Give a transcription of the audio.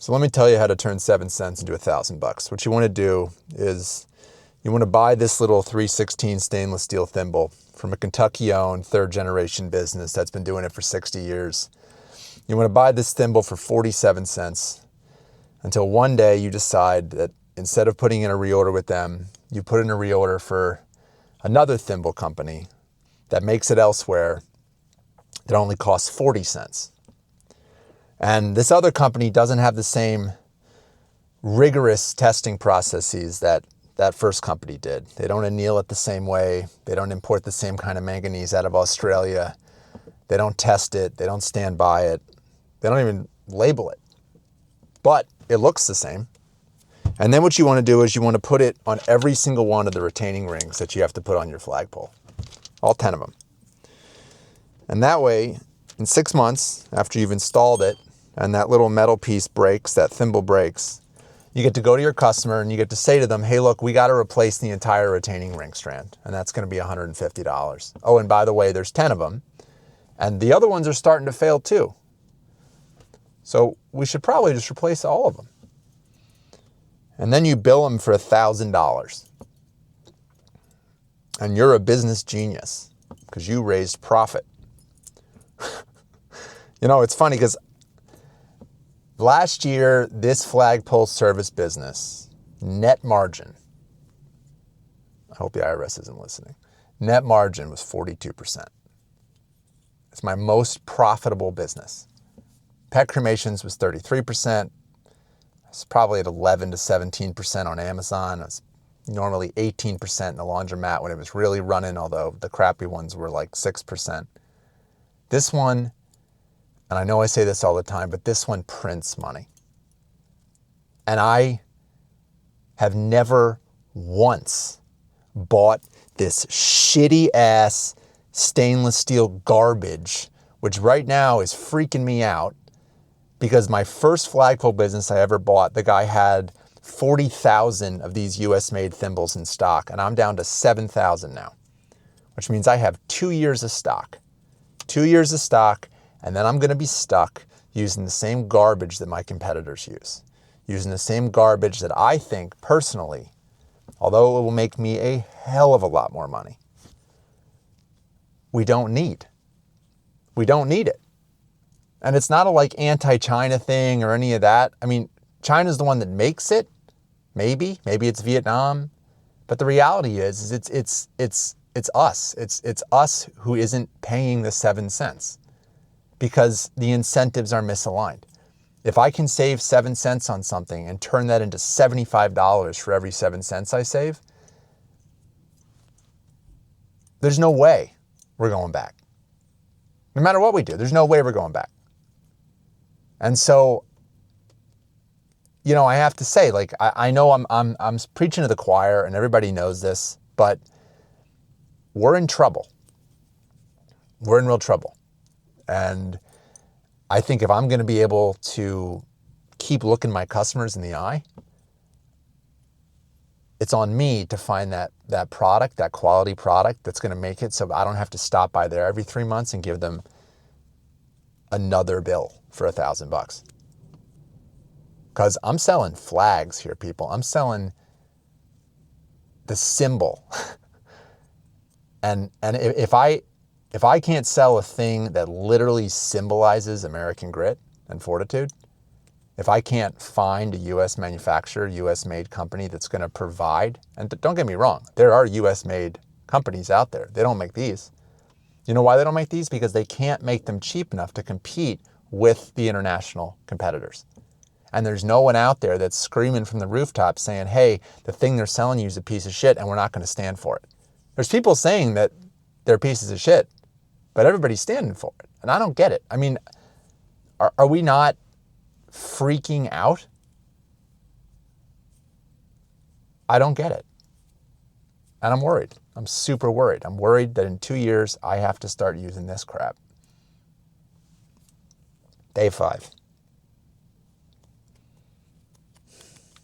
So let me tell you how to turn 7 cents into $1,000. What you want to do is you want to buy this little 316 stainless steel thimble from a Kentucky-owned third-generation business that's been doing it for 60 years. You want to buy this thimble for 47 cents until one day you decide that instead of putting in a reorder with them, you put in a reorder for another thimble company that makes it elsewhere that only costs 40 cents. And this other company doesn't have the same rigorous testing processes that that first company did. They don't anneal it the same way. They don't import the same kind of manganese out of Australia. They don't test it. They don't stand by it. They don't even label it. But it looks the same. And then what you want to do is you want to put it on every single one of the retaining rings that you have to put on your flagpole. All 10 of them. And that way, in 6 months, after you've installed it, and that little metal piece breaks, that thimble breaks, you get to go to your customer and you get to say to them, hey, look, we got to replace the entire retaining ring strand. And that's going to be $150. Oh, and by the way, there's 10 of them. And the other ones are starting to fail too. So we should probably just replace all of them. And then you bill them for $1,000. And you're a business genius because you raised profit. You know, it's funny because last year, this flagpole service business, net margin, I hope the IRS isn't listening, net margin was 42%. It's my most profitable business. Pet cremations was 33%. It's probably at 11 to 17% on Amazon. It's normally 18% in the laundromat when it was really running, although the crappy ones were like 6%. This one, and I know I say this all the time, but this one prints money. And I have never once bought this shitty ass stainless steel garbage, which right now is freaking me out because my first flagpole business I ever bought, the guy had 40,000 of these US made thimbles in stock, and I'm down to 7,000 now, which means I have 2 years of stock. 2 years of stock. And then I'm going to be stuck using the same garbage that my competitors use, using the same garbage that I think personally, although it will make me a hell of a lot more money, we don't need. We don't need it. And it's not a like anti-China thing or any of that. I mean, China's the one that makes it. Maybe it's Vietnam. But the reality is it's us. It's us who isn't paying the 7 cents. Because the incentives are misaligned. If I can save 7 cents on something and turn that into $75 for every 7 cents I save, there's no way we're going back. No matter what we do, there's no way we're going back. And so, you know, I have to say, like, I know I'm preaching to the choir and everybody knows this, but we're in trouble. We're in real trouble. And I think if I'm going to be able to keep looking my customers in the eye, it's on me to find that product, that quality product that's going to make it so I don't have to stop by there every 3 months and give them another bill for $1,000. Because I'm selling flags here, people. I'm selling the symbol. and if I can't sell a thing that literally symbolizes American grit and fortitude, if I can't find a U.S. manufacturer, U.S. made company that's going to provide, and don't get me wrong, there are U.S. made companies out there. They don't make these. You know why they don't make these? Because they can't make them cheap enough to compete with the international competitors. And there's no one out there that's screaming from the rooftop saying, hey, the thing they're selling you is a piece of shit and we're not going to stand for it. There's people saying that they're pieces of shit, but everybody's standing for it. And I don't get it. I mean, are we not freaking out? I don't get it. And I'm worried. I'm super worried. I'm worried that in 2 years, I have to start using this crap. Day 5.